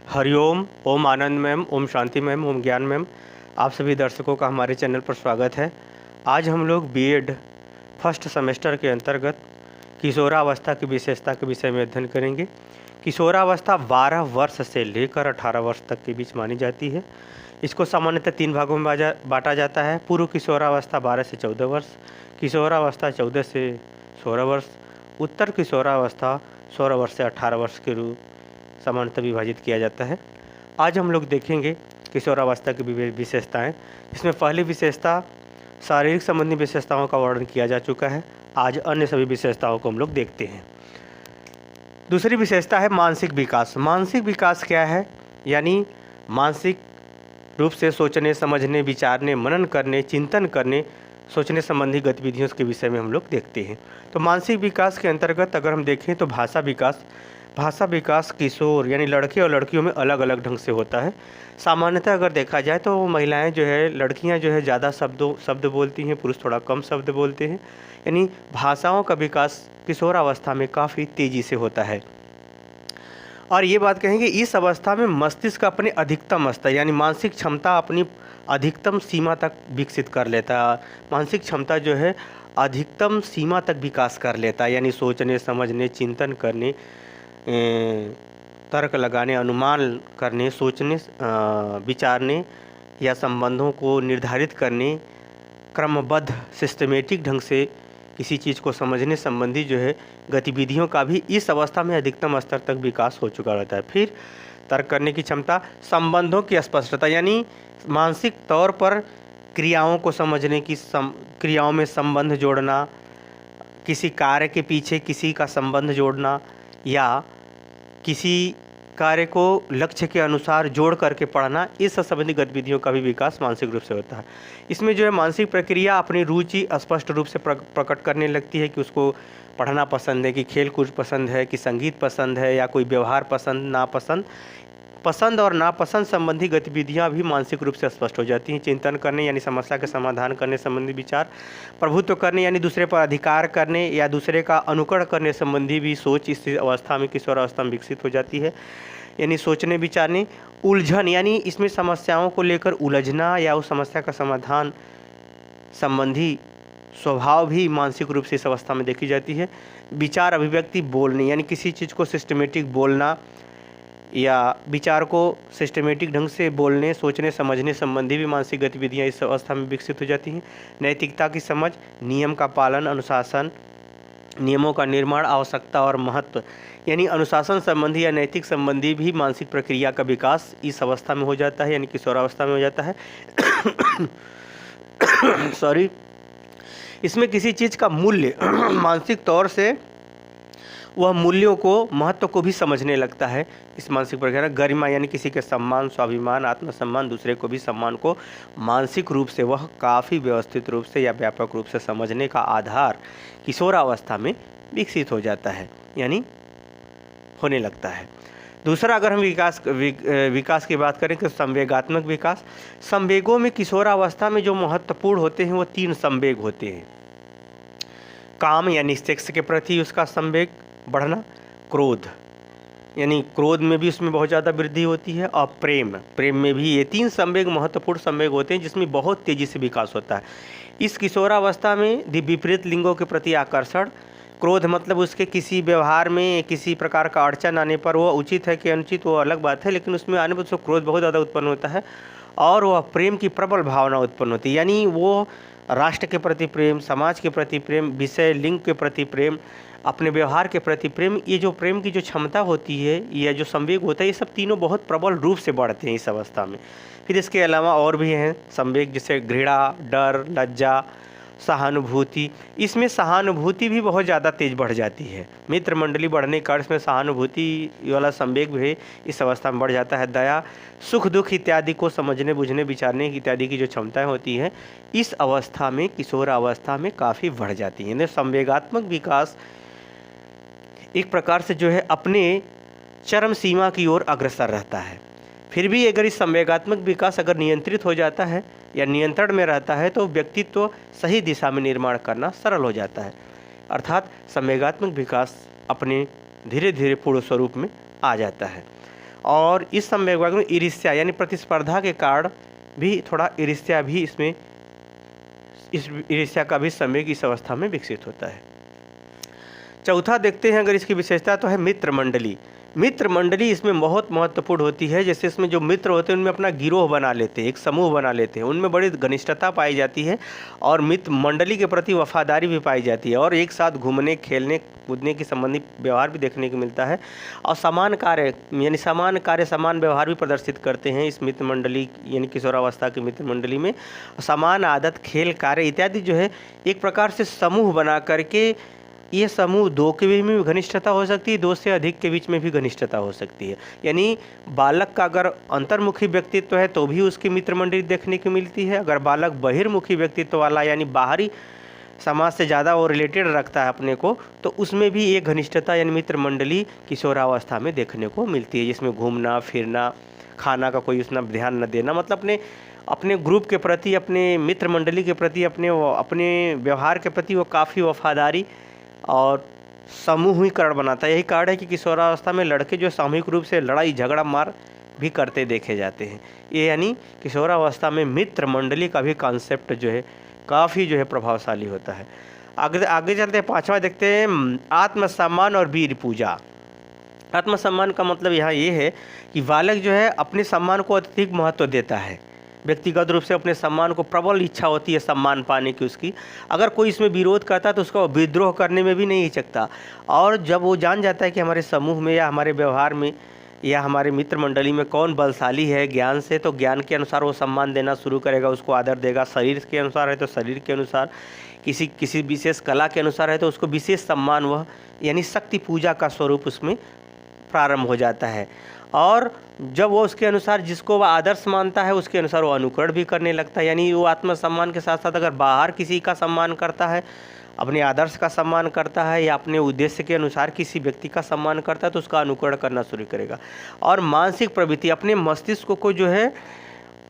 हरिओम, ओम आनंद ma'am, Om Shanti ma'am, ओम ज्ञान ma'am. आप सभी दर्शकों का हमारे चैनल पर स्वागत है। आज हम लोग बीएड फर्स्ट सेमेस्टर के अंतर्गत किशोरावस्था की विशेषता के विषय में अध्ययन करेंगे। किशोरावस्था 12 वर्ष से लेकर 18 वर्ष तक के बीच मानी जाती है। इसको सामान्यतः 3 भागों में बांटा जाता है। पूर्व किशोरावस्था 12 से 14 वर्ष, किशोरावस्था 14 से 16 वर्ष, उत्तर किशोरावस्था 16 वर्ष से 18 वर्ष के रूप सामान्यतः विभाजित किया जाता है। आज हम लोग देखेंगे किशोरावस्था की विशेषताएं। इसमें पहली विशेषता शारीरिक संबंधी विशेषताओं का वर्णन किया जा चुका है। आज अन्य सभी विशेषताओं को हम लोग देखते हैं। दूसरी विशेषता है मानसिक विकास। मानसिक विकास क्या है? यानी मानसिक रूप से सोचने, समझने, विचारने, मनन करने, चिंतन करने, सोचने संबंधी गतिविधियों के विषय में हम लोग देखते हैं। तो मानसिक विकास के अंतर्गत अगर हम देखें तो भाषा विकास किशोर यानी लड़के और लड़कियों में अलग अलग ढंग से होता है। सामान्यतः अगर देखा जाए तो महिलाएं जो है, लड़कियां जो है ज़्यादा शब्द बोलती हैं, पुरुष थोड़ा कम शब्द बोलते हैं। यानी भाषाओं का विकास किशोरावस्था में काफ़ी तेज़ी से होता है। और ये बात कहेंगे, इस अवस्था में मस्तिष्क अपने अधिकतम स्तर यानी मानसिक क्षमता अपनी अधिकतम सीमा तक विकसित कर लेता है। मानसिक क्षमता जो है अधिकतम सीमा तक विकास कर लेता है, यानी सोचने, समझने, चिंतन करने, तर्क लगाने, अनुमान करने, सोचने, विचारने या संबंधों को निर्धारित करने, क्रमबद्ध सिस्टमेटिक ढंग से किसी चीज़ को समझने संबंधी जो है गतिविधियों का भी इस अवस्था में अधिकतम स्तर तक विकास हो चुका रहता है। फिर तर्क करने की क्षमता, संबंधों की स्पष्टता यानी मानसिक तौर पर क्रियाओं को समझने की, क्रियाओं में संबंध जोड़ना, किसी कार्य के पीछे किसी का संबंध जोड़ना या किसी कार्य को लक्ष्य के अनुसार जोड़ करके पढ़ना, इस संबंधी गतिविधियों का भी विकास मानसिक रूप से होता है। इसमें जो है मानसिक प्रक्रिया अपनी रुचि स्पष्ट रूप से प्रकट करने लगती है कि उसको पढ़ना पसंद है, कि खेल कूद पसंद है, कि संगीत पसंद है या कोई व्यवहार पसंद, नापसंद। पसंद और नापसंद संबंधी गतिविधियां भी मानसिक रूप से स्पष्ट हो जाती हैं। चिंतन करने यानी समस्या के समाधान करने संबंधी विचार, प्रभुत्व करने यानी दूसरे पर अधिकार करने या दूसरे का अनुकरण करने संबंधी भी सोच इस अवस्था में, किशोरावस्था में विकसित हो जाती है। यानी सोचने विचारने, उलझन यानी इसमें समस्याओं को लेकर उलझना या उस समस्या का समाधान संबंधी स्वभाव भी मानसिक रूप से इस अवस्था में देखी जाती है। विचार अभिव्यक्ति, बोलने यानी किसी चीज़ को सिस्टमेटिक बोलना या विचार को सिस्टमेटिक ढंग से बोलने, सोचने, समझने संबंधी भी मानसिक गतिविधियां इस अवस्था में विकसित हो जाती हैं। नैतिकता की समझ, नियम का पालन, अनुशासन, नियमों का निर्माण, आवश्यकता और महत्व यानी अनुशासन संबंधी या नैतिक संबंधी भी मानसिक प्रक्रिया का विकास इस अवस्था में हो जाता है, यानी किशोरावस्था में हो जाता है। सॉरी। इसमें किसी चीज़ का मूल्य मानसिक तौर से वह मूल्यों को, महत्व को भी समझने लगता है। इस मानसिक प्रक्रिया गरिमा यानी किसी के सम्मान, स्वाभिमान, आत्मसम्मान, दूसरे को भी सम्मान को मानसिक रूप से वह काफ़ी व्यवस्थित रूप से या व्यापक रूप से समझने का आधार किशोरावस्था में विकसित हो जाता है, यानी होने लगता है। दूसरा, अगर हम विकास की बात करें तो संवेगात्मक विकास। संवेगों में किशोरावस्था में जो महत्वपूर्ण होते हैं वो 3 संवेग होते हैं। काम यानी सेक्स के प्रति उसका संवेग बढ़ना, क्रोध यानी क्रोध में भी उसमें बहुत ज़्यादा वृद्धि होती है, और प्रेम में भी। ये 3 संवेग महत्वपूर्ण संवेग होते हैं जिसमें बहुत तेज़ी से विकास होता है। इस किशोरावस्था में विपरीत लिंगों के प्रति आकर्षण, क्रोध मतलब उसके किसी व्यवहार में किसी प्रकार का अड़चन आने पर, वो उचित है कि अनुचित वो अलग बात है, लेकिन उसमें आने पर उसको क्रोध बहुत ज़्यादा उत्पन्न होता है और वह प्रेम की प्रबल भावना उत्पन्न होती है। यानी वो राष्ट्र के प्रति प्रेम, समाज के प्रति प्रेम, विषय लिंग के प्रति प्रेम, अपने व्यवहार के प्रति प्रेम, ये जो प्रेम की जो क्षमता होती है या जो संवेग होता है, ये सब तीनों बहुत प्रबल रूप से बढ़ते हैं इस अवस्था में। फिर इसके अलावा और भी हैं संवेग, जैसे घृणा, डर, लज्जा, सहानुभूति। इसमें सहानुभूति भी बहुत ज़्यादा तेज बढ़ जाती है। मित्र मंडली बढ़ने का इसमें सहानुभूति वाला संवेग भी इस अवस्था में बढ़ जाता है। दया, सुख दुख इत्यादि को समझने, बुझने, विचारने इत्यादि की जो क्षमताएं होती हैं इस अवस्था में, किशोरावस्था में काफ़ी बढ़ जाती हैं। संवेगात्मक विकास एक प्रकार से जो है अपने चरम सीमा की ओर अग्रसर रहता है। फिर भी अगर इस संवेगात्मक विकास अगर नियंत्रित हो जाता है या नियंत्रण में रहता है तो व्यक्तित्व सही दिशा में निर्माण करना सरल हो जाता है। अर्थात संवेगात्मक विकास अपने धीरे धीरे पूर्ण स्वरूप में आ जाता है। और इस समय में ईर्ष्या यानी प्रतिस्पर्धा के कारण भी थोड़ा ईर्ष्या भी इसमें, इस ईर्ष्या का भी संवेग इस अवस्था में विकसित होता है। चौथा देखते हैं अगर इसकी विशेषता तो है मित्र मंडली। मित्र मंडली इसमें बहुत महत्वपूर्ण होती है। जैसे इसमें जो मित्र होते हैं उनमें अपना गिरोह बना लेते हैं, एक समूह बना लेते हैं, उनमें बड़ी घनिष्ठता पाई जाती है और मित्र मंडली के प्रति वफादारी भी पाई जाती है और एक साथ घूमने खेलने कूदने के संबंधी व्यवहार भी देखने को मिलता है और समान कार्य यानी समान कार्य समान व्यवहार भी प्रदर्शित करते हैं इस मित्र मंडली यानी किशोरावस्था की मित्र मंडली में। समान आदत, खेल, कार्य इत्यादि जो है एक प्रकार से समूह बना करके, ये समूह दो के बीच में भी घनिष्ठता हो सकती है, दो से अधिक के बीच में भी घनिष्ठता हो सकती है। यानी बालक का अगर अंतर्मुखी व्यक्तित्व है तो भी उसकी मित्र मंडली देखने को मिलती है। अगर बालक बहिर्मुखी व्यक्तित्व वाला यानी बाहरी समाज से ज़्यादा वो रिलेटेड रखता है अपने को, तो उसमें भी एक घनिष्ठता यानी मित्र मंडली किशोरावस्था में देखने को मिलती है, जिसमें घूमना फिरना, खाना का कोई उसना ध्यान न देना, मतलब अपने ग्रुप के प्रति, अपने मित्र मंडली के प्रति, अपने व्यवहार के प्रति वो काफ़ी वफादारी और समूहीकरण बनाता है। यही कारण है कि किशोरावस्था में लड़के जो सामूहिक रूप से लड़ाई झगड़ा मार भी करते देखे जाते हैं। ये यानी किशोरावस्था में मित्र मंडली का भी कॉन्सेप्ट जो है काफ़ी जो है प्रभावशाली होता है। आगे चलते हैं, पांचवा देखते हैं आत्मसम्मान और वीर पूजा। आत्मसम्मान का मतलब यहाँ ये है कि बालक जो है अपने सम्मान को अत्यधिक महत्व देता है, व्यक्तिगत रूप से अपने सम्मान को प्रबल इच्छा होती है सम्मान पाने की उसकी। अगर कोई इसमें विरोध करता है तो उसका विद्रोह करने में भी नहीं हिचकता और जब वो जान जाता है कि हमारे समूह में या हमारे व्यवहार में या हमारे मित्र मंडली में कौन बलशाली है ज्ञान से, तो ज्ञान के अनुसार वो सम्मान देना शुरू करेगा, उसको आदर देगा। शरीर के अनुसार है तो शरीर के अनुसार, किसी विशेष कला के अनुसार है तो उसको विशेष सम्मान, वह यानी शक्ति पूजा का स्वरूप उसमें प्रारंभ हो जाता है। और जब वो उसके अनुसार जिसको वह आदर्श मानता है उसके अनुसार वो अनुकरण भी करने लगता है। यानी वो आत्मसम्मान के साथ साथ अगर बाहर किसी का सम्मान करता है, अपने आदर्श का सम्मान करता है या अपने उद्देश्य के अनुसार किसी व्यक्ति का सम्मान करता है तो उसका अनुकरण करना शुरू करेगा। और मानसिक प्रवृत्ति, अपने मस्तिष्क को जो है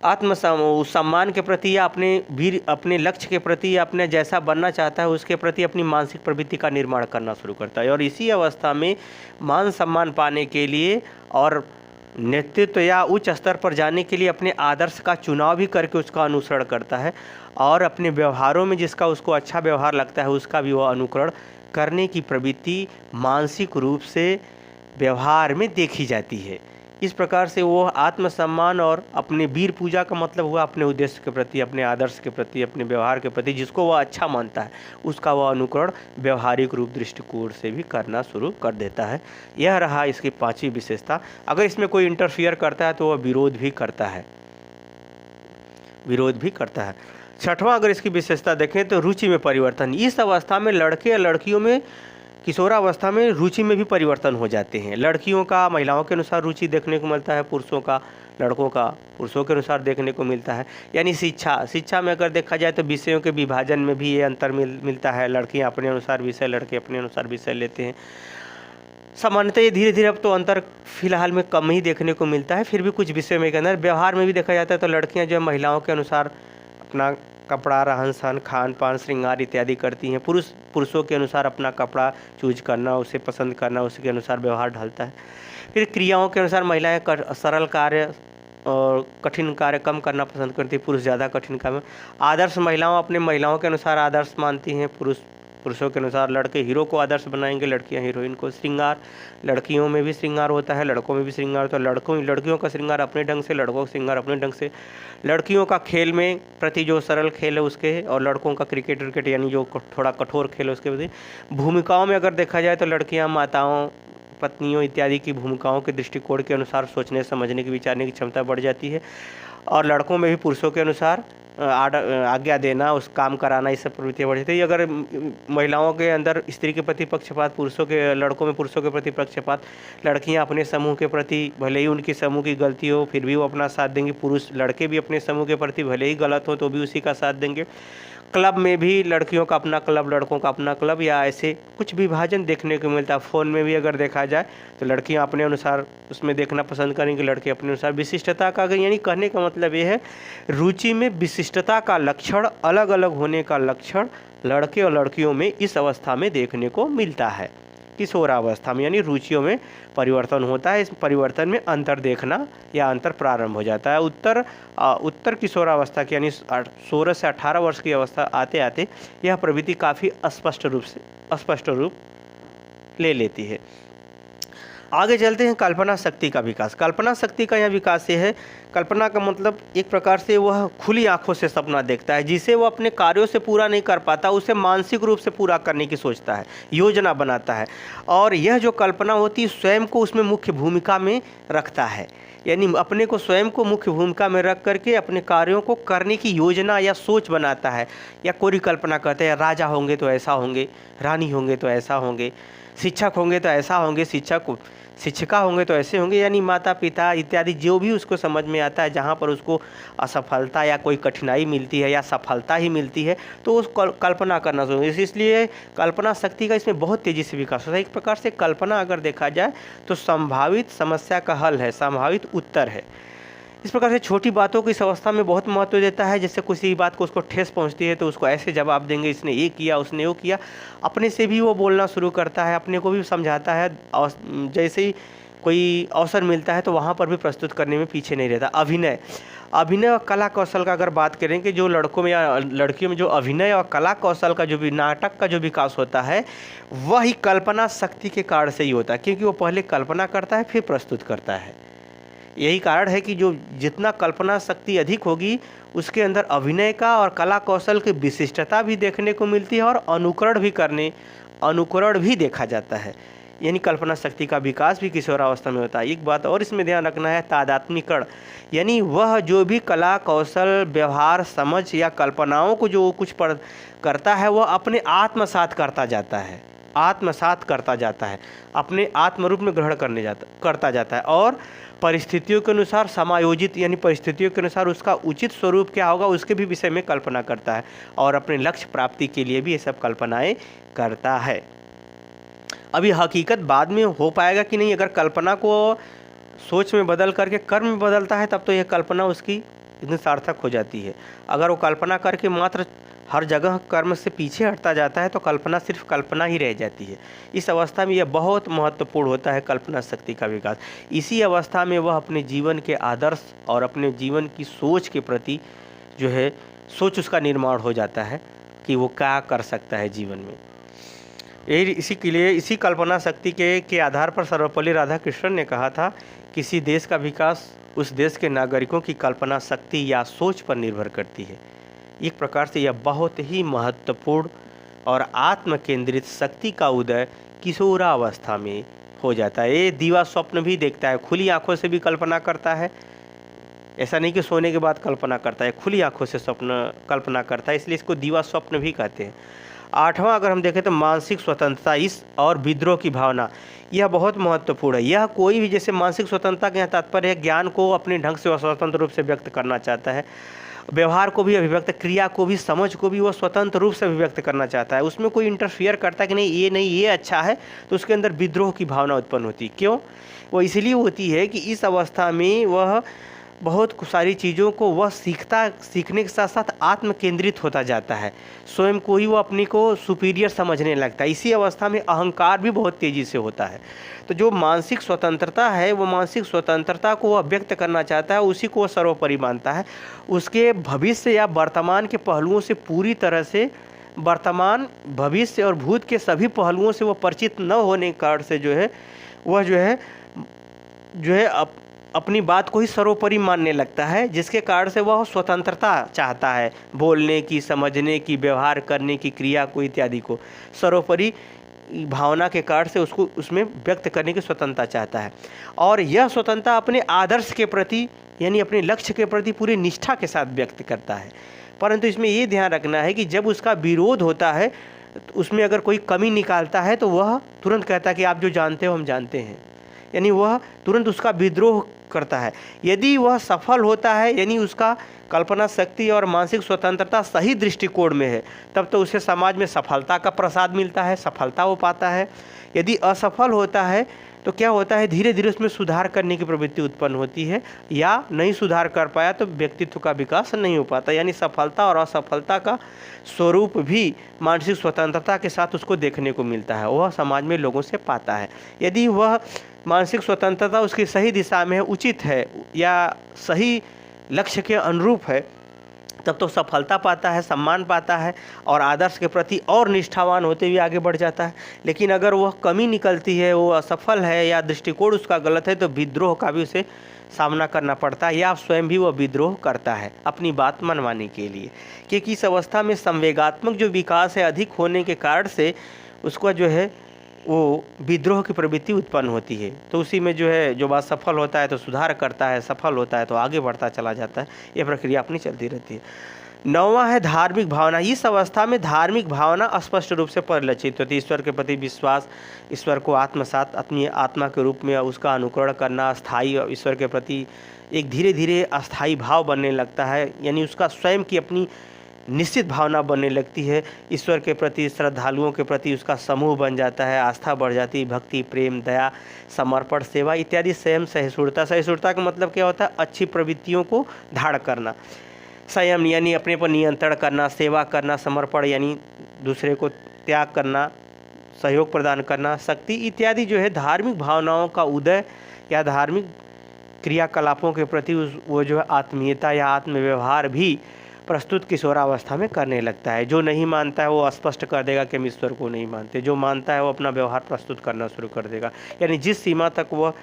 सम्मान के प्रति या अपने लक्ष्य के प्रति या अपने जैसा बनना चाहता है उसके प्रति अपनी मानसिक प्रवृत्ति का निर्माण करना शुरू करता है। और इसी अवस्था में मान सम्मान पाने के लिए और नेतृत्व या उच्च स्तर पर जाने के लिए अपने आदर्श का चुनाव भी करके उसका अनुसरण करता है और अपने व्यवहारों में जिसका उसको अच्छा व्यवहार लगता है उसका भी वह अनुकरण करने की प्रवृत्ति मानसिक रूप से व्यवहार में देखी जाती है। इस प्रकार से वो आत्मसम्मान और अपने वीर पूजा का मतलब हुआ अपने उद्देश्य के प्रति, अपने आदर्श के प्रति, अपने व्यवहार के प्रति जिसको वह अच्छा मानता है उसका वह अनुकरण व्यवहारिक रूप दृष्टिकोण से भी करना शुरू कर देता है। यह रहा इसकी पांचवी विशेषता। अगर इसमें कोई इंटरफियर करता है तो वह विरोध भी करता है। छठवां अगर इसकी विशेषता देखें तो रुचि में परिवर्तन। इस अवस्था में लड़के या लड़कियों में किशोरावस्था में रुचि में भी परिवर्तन हो जाते हैं। लड़कियों का महिलाओं के अनुसार रुचि देखने को मिलता है, पुरुषों का लड़कों का पुरुषों के अनुसार देखने को मिलता है। यानी शिक्षा में अगर देखा जाए तो विषयों के विभाजन में भी ये अंतर मिलता है। लड़कियां अपने अनुसार विषय, लड़के अपने अनुसार विषय लेते हैं। सामान्यतः ये धीरे धीरे अब तो अंतर फिलहाल में कम ही देखने को मिलता है, फिर भी कुछ विषयों में के अंदर व्यवहार में भी देखा जाता है तो लड़कियाँ जो है महिलाओं के अनुसार अपना कपड़ा, रहन सहन, खान पान, श्रृंगार इत्यादि करती हैं। पुरुषों के अनुसार अपना कपड़ा चूज करना, उसे पसंद करना, उसके अनुसार व्यवहार ढलता है। फिर क्रियाओं के अनुसार महिलाएं सरल कार्य और कठिन कार्य कम करना पसंद करती है, पुरुष ज़्यादा कठिन काम। आदर्श महिलाओं के अनुसार आदर्श मानती हैं, पुरुषों के अनुसार लड़के हीरो को आदर्श बनाएंगे, लड़कियां हीरोइन को। श्रृंगार, लड़कियों में भी श्रृंगार होता है, लड़कों में भी श्रृंगार होता है। लड़कियों का श्रृंगार अपने ढंग से, लड़कों का श्रृंगार अपने ढंग से। लड़कियों का खेल में प्रति जो सरल खेल है उसके, और लड़कों का क्रिकेट यानी जो थोड़ा कठोर खेल है उसके प्रति। भूमिकाओं में अगर देखा जाए तो लड़कियाँ माताओं, पत्नियों इत्यादि की भूमिकाओं के दृष्टिकोण के अनुसार सोचने समझने की विचारने की क्षमता बढ़ जाती है। और लड़कों में भी पुरुषों के अनुसार आज्ञा देना, उस काम कराना, इस सब प्रवृत्तियाँ बढ़ जाती है। अगर महिलाओं के अंदर स्त्री के प्रति पक्षपात, लड़कों में पुरुषों के प्रति पक्षपात। लड़कियां अपने समूह के प्रति भले ही उनकी समूह की गलती हो फिर भी वो अपना साथ देंगे, लड़के भी अपने समूह के प्रति भले ही गलत हो तो भी उसी का साथ देंगे। क्लब में भी लड़कियों का अपना क्लब, लड़कों का अपना क्लब, या ऐसे कुछ विभाजन देखने को मिलता है। फ़ोन में भी अगर देखा जाए तो लड़कियां अपने अनुसार उसमें देखना पसंद करेंगे, लड़के अपने अनुसार। विशिष्टता का यानी कहने का मतलब ये है रुचि में विशिष्टता का लक्षण, अलग अलग होने का लक्षण लड़के और लड़कियों में इस अवस्था में देखने को मिलता है। किशोरावस्था में, यानी रुचियों में परिवर्तन होता है। इस परिवर्तन में अंतर देखना या अंतर प्रारंभ हो जाता है। उत्तर किशोरावस्था की यानी 16 से 18 वर्ष की अवस्था आते आते यह प्रवृत्ति काफ़ी स्पष्ट रूप ले लेती है। आगे चलते हैं कल्पना शक्ति का विकास। कल्पना शक्ति का यह विकास ये है, कल्पना का मतलब एक प्रकार से वह खुली आंखों से सपना देखता है, जिसे वो अपने कार्यों से पूरा नहीं कर पाता उसे मानसिक रूप से पूरा करने की सोचता है, योजना बनाता है। और यह जो कल्पना होती है स्वयं को उसमें मुख्य भूमिका में रखता है, यानी अपने को स्वयं को मुख्य भूमिका में रख करके अपने कार्यों को करने की योजना या सोच बनाता है। या कोई कल्पना करते हैं, राजा होंगे तो ऐसा होंगे, रानी होंगे तो ऐसा होंगे, शिक्षक होंगे तो ऐसा होंगे, शिक्षिका होंगे तो ऐसे होंगे, यानी माता पिता इत्यादि जो भी उसको समझ में आता है, जहाँ पर उसको असफलता या कोई कठिनाई मिलती है या सफलता ही मिलती है तो उस कल्पना करना शुरू। इसलिए कल्पना शक्ति का इसमें बहुत तेज़ी से विकास होता है। एक प्रकार से कल्पना अगर देखा जाए तो संभावित समस्या का हल है, संभावित उत्तर है। इस प्रकार से छोटी बातों को इस अवस्था में बहुत महत्व देता है। जैसे किसी बात को उसको ठेस पहुंचती है तो उसको ऐसे जवाब देंगे, इसने ये किया, उसने वो किया। अपने से भी वो बोलना शुरू करता है, अपने को भी समझाता है। जैसे ही कोई अवसर मिलता है तो वहाँ पर भी प्रस्तुत करने में पीछे नहीं रहता। अभिनय और कला कौशल का अगर बात करें कि जो लड़कों में या लड़कियों में जो अभिनय और कला कौशल का जो भी नाटक का जो विकास होता है वह ही कल्पना शक्ति के कारण से ही होता है, क्योंकि वो पहले कल्पना करता है फिर प्रस्तुत करता है। यही कारण है कि जो जितना कल्पना शक्ति अधिक होगी उसके अंदर अभिनय का और कला कौशल की विशिष्टता भी देखने को मिलती है और अनुकरण भी देखा जाता है। यानी कल्पना शक्ति का विकास भी किशोरावस्था में होता है। एक बात और इसमें ध्यान रखना है, तादात्म्यकरण, यानी वह जो भी कला कौशल व्यवहार समझ या कल्पनाओं को जो कुछ करता है वह अपने आत्मसात करता जाता है, अपने आत्मरूप में ग्रहण करता जाता है और परिस्थितियों के अनुसार समायोजित, यानी परिस्थितियों के अनुसार उसका उचित स्वरूप क्या होगा उसके भी विषय में कल्पना करता है और अपने लक्ष्य प्राप्ति के लिए भी ये सब कल्पनाएं करता है। अभी हकीकत बाद में हो पाएगा कि नहीं, अगर कल्पना को सोच में बदल करके कर्म में बदलता है तब तो यह कल्पना उसकी इतनी सार्थक हो जाती है। अगर वो कल्पना करके मात्र हर जगह कर्म से पीछे हटता जाता है तो कल्पना सिर्फ कल्पना ही रह जाती है। इस अवस्था में यह बहुत महत्वपूर्ण होता है कल्पना शक्ति का विकास। इसी अवस्था में वह अपने जीवन के आदर्श और अपने जीवन की सोच के प्रति जो है सोच उसका निर्माण हो जाता है कि वो क्या कर सकता है जीवन में। इसी कल्पना शक्ति के आधार पर सर्वपल्ली राधाकृष्णन ने कहा था, किसी देश का विकास उस देश के नागरिकों की कल्पना शक्ति या सोच पर निर्भर करती है। एक प्रकार से यह बहुत ही महत्वपूर्ण और आत्म केंद्रित शक्ति का उदय किशोरावस्था में हो जाता है। ये दीवा स्वप्न भी देखता है, खुली आंखों से भी कल्पना करता है। ऐसा नहीं कि सोने के बाद कल्पना करता है, खुली आंखों से कल्पना करता है, इसलिए इसको दीवा स्वप्न भी कहते हैं। 8वां अगर हम देखें तो मानसिक स्वतंत्रता इस और विद्रोह की भावना, यह बहुत महत्वपूर्ण है। यह कोई भी, जैसे मानसिक स्वतंत्रता के यहाँ तात्पर्य है ज्ञान को अपने ढंग से वह स्वतंत्र रूप से व्यक्त करना चाहता है, व्यवहार को भी अभिव्यक्त, क्रिया को भी, समझ को भी वह स्वतंत्र रूप से अभिव्यक्त करना चाहता है। उसमें कोई इंटरफियर करता है कि नहीं ये अच्छा है तो उसके अंदर विद्रोह की भावना उत्पन्न होती है। क्यों? वो इसलिए होती है कि इस अवस्था में वह बहुत सारी चीज़ों को वह सीखने के साथ साथ आत्म केंद्रित होता जाता है, स्वयं को ही वो अपने को सुपीरियर समझने लगता है। इसी अवस्था में अहंकार भी बहुत तेज़ी से होता है। तो जो मानसिक स्वतंत्रता है वो मानसिक स्वतंत्रता को वह व्यक्त करना चाहता है, उसी को वह सर्वोपरि मानता है। उसके भविष्य या वर्तमान के पहलुओं से पूरी तरह से, वर्तमान भविष्य और भूत के सभी पहलुओं से वह परिचित न होने के कारण से वह अपनी बात को ही सर्वोपरि मानने लगता है, जिसके कारण से वह स्वतंत्रता चाहता है, बोलने की, समझने की, व्यवहार करने की, क्रिया को इत्यादि को सर्वोपरि भावना के कारण से उसको उसमें व्यक्त करने की स्वतंत्रता चाहता है। और यह स्वतंत्रता अपने आदर्श के प्रति, यानी अपने लक्ष्य के प्रति पूरी निष्ठा के साथ व्यक्त करता है। परंतु इसमें ये ध्यान रखना है कि जब उसका विरोध होता है, उसमें अगर कोई कमी निकालता है तो वह तुरंत कहता है कि आप जो जानते हो हम जानते हैं, यानी वह तुरंत उसका विद्रोह करता है। यदि वह सफल होता है, यानी उसका कल्पना शक्ति और मानसिक स्वतंत्रता सही दृष्टिकोण में है, तब तो उसे समाज में सफलता का प्रसाद मिलता है, सफलता हो पाता है। यदि असफल होता है तो क्या होता है, धीरे धीरे उसमें सुधार करने की प्रवृत्ति उत्पन्न होती है, या नहीं सुधार कर पाया तो व्यक्तित्व का विकास नहीं हो पाता। यानी सफलता और असफलता का स्वरूप भी मानसिक स्वतंत्रता के साथ उसको देखने को मिलता है, वह समाज में लोगों से पाता है। यदि वह मानसिक स्वतंत्रता उसकी सही दिशा में है, उचित है या सही लक्ष्य के अनुरूप है, तब तो सफलता पाता है, सम्मान पाता है और आदर्श के प्रति और निष्ठावान होते हुए आगे बढ़ जाता है। लेकिन अगर वह कमी निकलती है, वो असफल है या दृष्टिकोण उसका गलत है, तो विद्रोह का भी उसे सामना करना पड़ता है, या स्वयं भी वह विद्रोह करता है अपनी बात मनवाने के लिए। क्योंकि इस अवस्था में संवेगात्मक जो विकास है अधिक होने के कारण से उसका जो है वो विद्रोह की प्रवृत्ति उत्पन्न होती है। तो उसी में जो है, जो बात सफल होता है तो सुधार करता है, सफल होता है तो आगे बढ़ता चला जाता है। ये प्रक्रिया अपनी चलती रहती है। 9वां है धार्मिक भावना। इस अवस्था में धार्मिक भावना स्पष्ट रूप से परिलक्षित होती है। ईश्वर के प्रति विश्वास, ईश्वर को आत्मसात अपनी आत्मा के रूप में उसका अनुकरण करना, स्थायी ईश्वर के प्रति एक धीरे धीरे अस्थायी भाव बनने लगता है। यानी उसका स्वयं की अपनी निश्चित भावना बनने लगती है। ईश्वर के प्रति, श्रद्धालुओं के प्रति उसका समूह बन जाता है, आस्था बढ़ जाती है, भक्ति, प्रेम, दया, समर्पण, सेवा इत्यादि। स्वयं सहिष्णुता, सहिष्णुता का मतलब क्या होता है, अच्छी प्रवृत्तियों को धारण करना। संयम यानी अपने पर नियंत्रण करना, सेवा करना, समर्पण यानी दूसरे को त्याग करना, सहयोग प्रदान करना, शक्ति इत्यादि जो है धार्मिक भावनाओं का उदय या धार्मिक क्रियाकलापों के प्रति वो जो है आत्मीयता या आत्मव्यवहार भी प्रस्तुत किशोरावस्था में करने लगता है। जो नहीं मानता है वो स्पष्ट कर देगा कि हम ईश्वर को नहीं मानते, जो मानता है वो अपना व्यवहार प्रस्तुत करना शुरू कर देगा। यानी जिस सीमा तक वह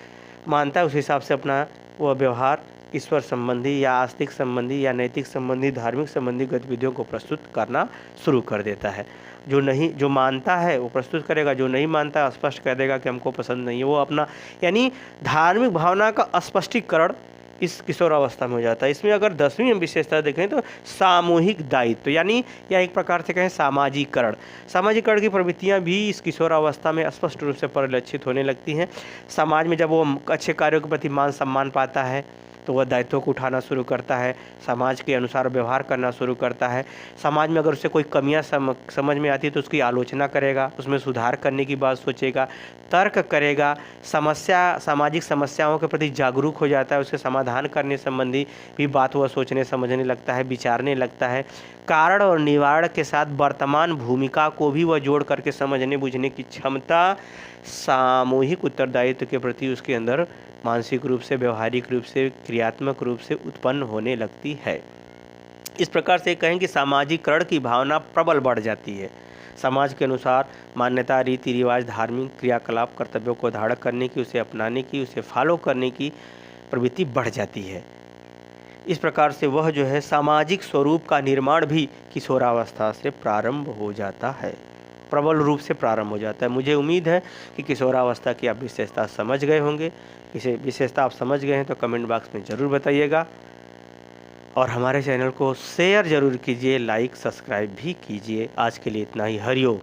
मानता है उस हिसाब से अपना वह व्यवहार ईश्वर संबंधी या आस्तिक संबंधी या नैतिक संबंधी, धार्मिक संबंधी गतिविधियों को प्रस्तुत करना शुरू कर देता है। जो मानता है वो प्रस्तुत करेगा, जो नहीं मानता है स्पष्ट कर देगा कि हमको पसंद नहीं है। वो अपना यानी धार्मिक भावना का स्पष्टीकरण इस किशोरावस्था में हो जाता है। इसमें अगर 10वीं हम विशेषता देखें तो सामूहिक दायित्व यानी या एक प्रकार से कहें सामाजिकरण। सामाजिकरण की प्रवृत्तियां भी इस किशोरावस्था में स्पष्ट रूप से परिलक्षित होने लगती हैं। समाज में जब वो अच्छे कार्यों के प्रति मान सम्मान पाता है तो वह दायित्वों को उठाना शुरू करता है, समाज के अनुसार व्यवहार करना शुरू करता है। समाज में अगर उसे कोई कमियां समझ में आती है तो उसकी आलोचना करेगा, उसमें सुधार करने की बात सोचेगा, तर्क करेगा, सामाजिक समस्याओं के प्रति जागरूक हो जाता है, उसके समाधान करने संबंधी भी बात वह सोचने समझने लगता है, विचारने लगता है। कारण और निवारण के साथ वर्तमान भूमिका को भी वह जोड़ करके समझने बुझने की क्षमता सामूहिक उत्तरदायित्व के प्रति उसके अंदर मानसिक रूप से, व्यवहारिक रूप से, क्रियात्मक रूप से उत्पन्न होने लगती है। इस प्रकार से कहें कि सामाजिकरण की भावना प्रबल बढ़ जाती है। समाज के अनुसार मान्यता, रीति रिवाज, धार्मिक क्रियाकलाप, कर्तव्यों को धारण करने की, उसे अपनाने की, उसे फॉलो करने की प्रवृत्ति बढ़ जाती है। इस प्रकार से वह जो है सामाजिक स्वरूप का निर्माण भी किशोरावस्था से प्रारंभ हो जाता है, प्रबल रूप से प्रारंभ हो जाता है। मुझे उम्मीद है कि किशोरावस्था की आप विशेषता समझ गए होंगे। इसे विशेषता आप समझ गए हैं तो कमेंट बॉक्स में ज़रूर बताइएगा और हमारे चैनल को शेयर ज़रूर कीजिए, लाइक सब्सक्राइब भी कीजिए। आज के लिए इतना ही। हरिओम।